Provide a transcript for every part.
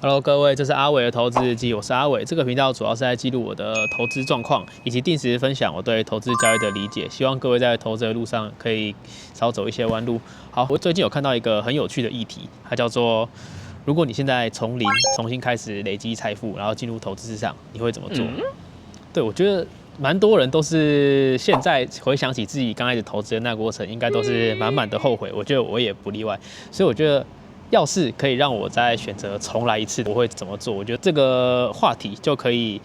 Hello，各位，这是阿伟的投资日记，我是阿伟。这个频道主要是在记录我的投资状况，以及定时分享我对投资交易的理解。希望各位在投资的路上可以少走一些弯路。好，我最近有看到一个很有趣的议题，它叫做：如果你现在从零重新开始累积财富，然后进入投资市场，你会怎么做？对，我觉得蛮多人都是现在回想起自己刚开始投资的那个过程，应该都是满满的后悔。我觉得我也不例外，所以我觉得。要是可以让我再选择重来一次，我会怎么做？我觉得这个话题就可以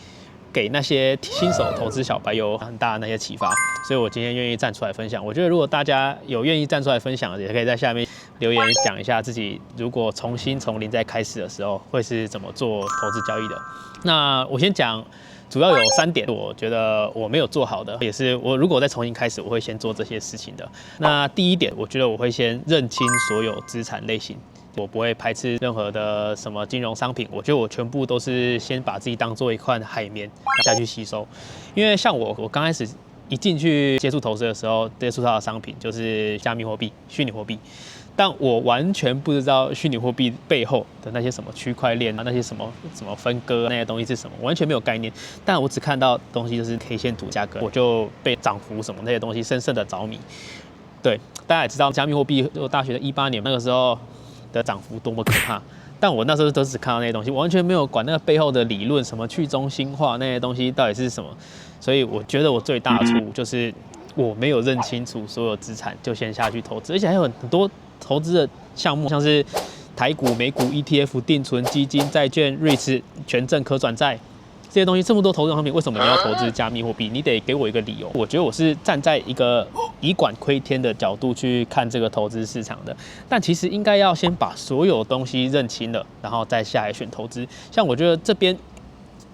给那些新手投资小白有很大的那些启发，所以我今天愿意站出来分享。我觉得如果大家有愿意站出来分享的，也可以在下面留言讲一下自己如果重新从零再开始的时候会是怎么做投资交易的。那我先讲。主要有3点，我觉得我没有做好的，也是我如果再重新开始，我会先做这些事情的。那第一点，我觉得我会先认清所有资产类型，我不会排斥任何的什么金融商品，我觉得我全部都是先把自己当做一块海绵下去吸收。因为像我刚开始一进去接触投资的时候，接触到的商品就是加密货币、虚拟货币。但我完全不知道虚拟货币背后的那些什么区块链啊，那些什么分割那些东西是什么，完全没有概念。但我只看到东西就是 K 线图价格，我就被涨幅什么那些东西深深的着迷。对，大家也知道加密货币，我大学的18年那个时候的涨幅多么可怕。但我那时候都只看到那些东西，完全没有管那个背后的理论，什么去中心化那些东西到底是什么。所以我觉得我最大的错误就是我没有认清楚所有资产就先下去投资，而且还有很多。投资的项目像是台股、美股、ETF、定存、基金、债券、REITs、权证、可转债这些东西，这么多投资商品，为什么你要投资加密货币？你得给我一个理由。我觉得我是站在一个以管窥天的角度去看这个投资市场的，但其实应该要先把所有东西认清了，然后再下来选投资。像我觉得这边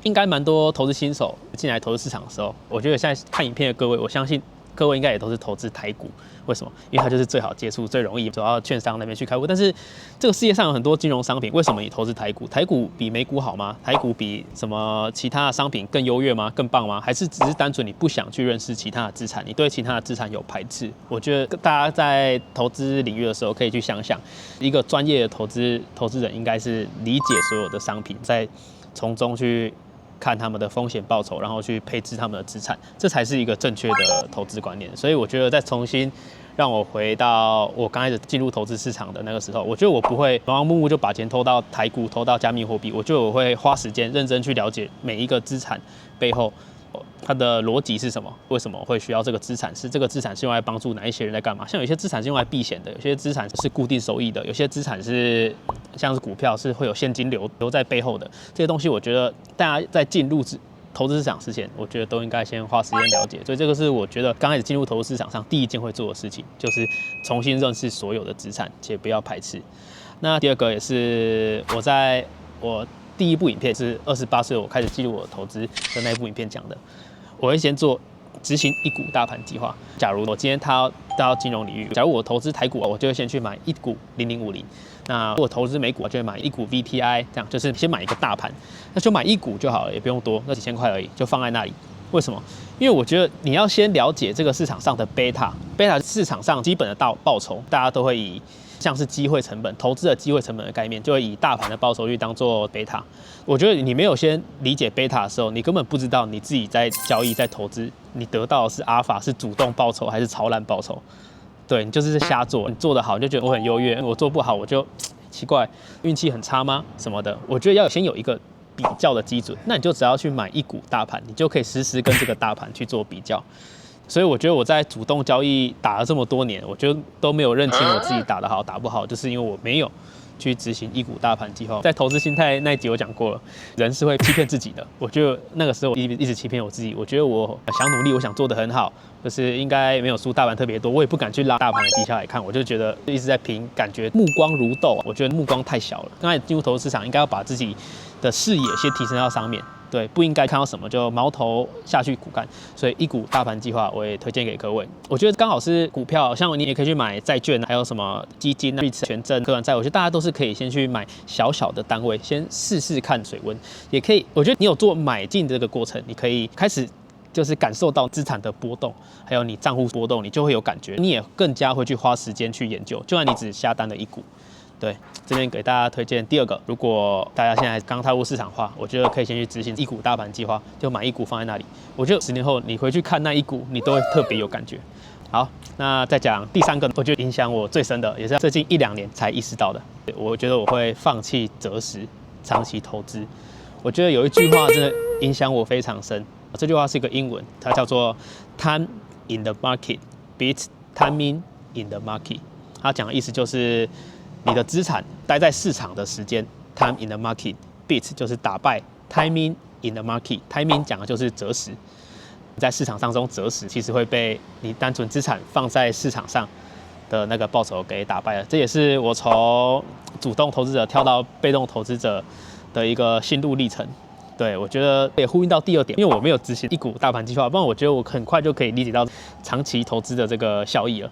应该蛮多投资新手进来投资市场的时候，我觉得现在看影片的各位，我相信各位应该也都是投资台股。为什么？因为它就是最好接触、最容易走到券商那边去开户。但是这个世界上有很多金融商品，为什么你投资台股？台股比美股好吗？台股比什么其他的商品更优越吗？更棒吗？还是只是单纯你不想去认识其他的资产？你对其他的资产有排斥？我觉得大家在投资领域的时候，可以去想想，一个专业的投资人应该是理解所有的商品，再从中去看他们的风险报酬，然后去配置他们的资产，这才是一个正确的投资观念。所以我觉得再重新让我回到我刚开始进入投资市场的那个时候，我觉得我不会盲盲目目就把钱投到台股、投到加密货币，我觉得我会花时间认真去了解每一个资产背后它的逻辑是什么，为什么会需要这个资产？是这个资产是用来帮助哪一些人在干嘛？像有些资产是用来避险的，有些资产是固定收益的，有些资产是像是股票是会有现金流在背后的。这些东西我觉得大家在进入投资市场之前，我觉得都应该先花时间了解。所以这个是我觉得刚开始进入投资市场上第一件会做的事情，就是重新认识所有的资产，且不要排斥。那第二个也是我第一部影片是28岁我开始记录我的投资的那一部影片讲的。我会先执行一股大盘计划。假如我今天到金融领域，假如我投资台股，我就会先去买一股0050。那如果投资美股，我就会买一股 VTI， 这样就是先买一个大盘，那就买一股就好了，也不用多，那几千块而已，就放在那里。为什么？因为我觉得你要先了解这个市场上的贝塔市场上基本的报酬，大家都会以像是机会成本、投资的机会成本的概念，就会以大盘的报酬率当做贝塔。我觉得你没有先理解贝塔的时候，你根本不知道你自己在交易、在投资，你得到的是阿尔法，是主动报酬还是超烂报酬？对，你就是瞎做，你做得好你就觉得我很优越，我做不好我就奇怪，运气很差吗？什么的？我觉得要先有一个比较的基准，那你就只要去买一股大盘，你就可以实时跟这个大盘去做比较。所以我觉得我在主动交易打了这么多年，我觉得都没有认清我自己打得好打不好，就是因为我没有去执行一股大盘计划。在投资心态那一集我讲过了，人是会欺骗自己的。我觉得那个时候我一直欺骗我自己，我觉得我想努力，我想做得很好，就是应该没有输大盘特别多，我也不敢去拉大盘的绩效来看，我就觉得一直在凭感觉，目光如豆，我觉得目光太小了。刚才进入投资市场，应该要把自己的视野先提升到上面。对，不应该看到什么就矛头下去苦干，所以一股大盘计划我也推荐给各位。我觉得刚好是股票，像你也可以去买债券，还有什么基金、REITs、权证、可转债，我觉得大家都是可以先去买小小的单位，先试试看水温，也可以。我觉得你有做买进这个过程，你可以开始就是感受到资产的波动，还有你账户波动，你就会有感觉，你也更加会去花时间去研究。就算你只下单了一股。对，这边给大家推荐第二个，如果大家现在刚踏入市场化，我觉得可以先去执行一股大盘计划，就买一股放在那里。我觉得10年后你回去看那一股，你都会特别有感觉。好，那再讲第三个，我觉得影响我最深的，也是最近1-2年才意识到的。我觉得我会放弃择时，长期投资。我觉得有一句话真的影响我非常深，这句话是一个英文，它叫做 "Time in the market beats timing in the market"。它讲的意思就是你的资产待在市场的时间 ，time in the market beat 就是打败 timing in the market。timing 讲的就是择时。在市场当中择时，其实会被你单纯资产放在市场上的那个报酬给打败了。这也是我从主动投资者跳到被动投资者的一个心路历程。对，我觉得也呼应到第二点，因为我没有执行一股大盘计划，不然我觉得我很快就可以理解到长期投资的这个效益了。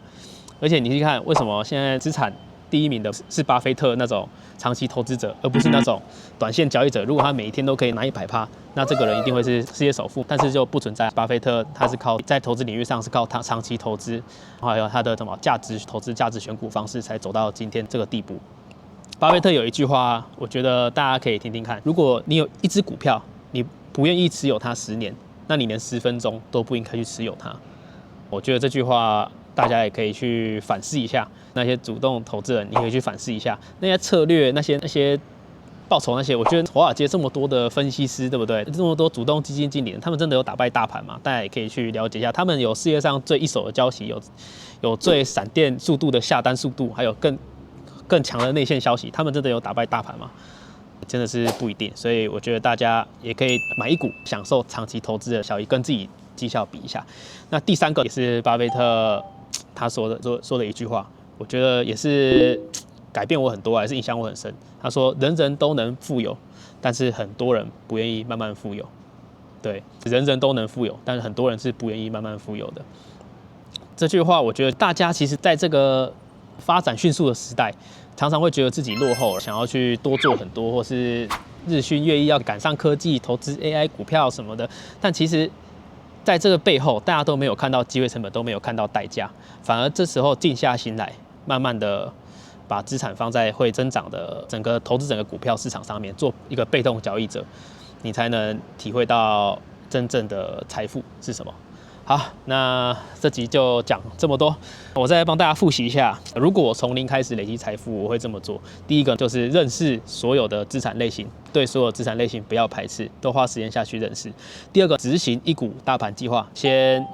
而且你去看，为什么现在资产第一名的是巴菲特那种长期投资者，而不是那种短线交易者？如果他每一天都可以拿100%，那这个人一定会是世界首富。但是就不存在，巴菲特他是靠在投资领域上是靠他长期投资，还有他的什么价值投资、价值选股方式，才走到今天这个地步。巴菲特有一句话，我觉得大家可以听听看：如果你有一只股票，你不愿意持有它10年，那你连10分钟都不应该去持有它。我觉得这句话大家也可以去反思一下。那些主动投资人，你可以去反思一下那些策略、那些报酬那些。我觉得华尔街这么多的分析师，对不对？这么多主动基金经理人，他们真的有打败大盘吗？大家也可以去了解一下。他们有世界上最一手的消息，有最闪电速度的下单速度，还有更强的内线消息，他们真的有打败大盘吗？真的是不一定。所以我觉得大家也可以买一股，享受长期投资的效益，跟自己绩效比一下。那第三个也是巴菲特他说的一句话。我觉得也是改变我很多，还是影响我很深。他说：“人人都能富有，但是很多人不愿意慢慢富有。”对，人人都能富有，但是很多人是不愿意慢慢富有的。这句话，我觉得大家其实在这个发展迅速的时代，常常会觉得自己落后了，想要去多做很多，或是日新月异，要赶上科技、投资 AI 股票什么的。但其实在这个背后，大家都没有看到机会成本，都没有看到代价，反而这时候静下心来，慢慢的把资产放在会增长的整个股票市场上面，做一个被动交易者，你才能体会到真正的财富是什么。好，那这集就讲这么多。我再帮大家复习一下，如果我从零开始累积财富，我会这么做。第一个就是认识所有的资产类型，对所有资产类型不要排斥，都花时间下去认识。第二个，执行一股大盘计划，先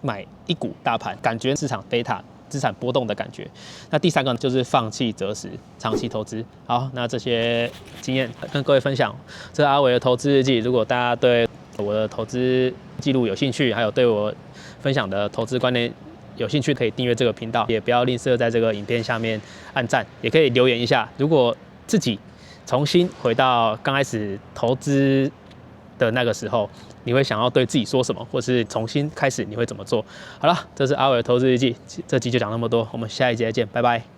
买一股大盘，感觉市场 beta 资产波动的感觉。那第三个就是放弃择时，长期投资。好，那这些经验跟各位分享。这是阿伟的投资日记。如果大家对我的投资记录有兴趣，还有对我分享的投资观念有兴趣，可以订阅这个频道，也不要吝啬在这个影片下面按赞，也可以留言一下。如果自己重新回到刚开始投资的那个时候，你会想要对自己说什么，或是重新开始你会怎么做？好了，这是阿伟的投资日记，这集就讲那么多，我们下一集再见，拜拜。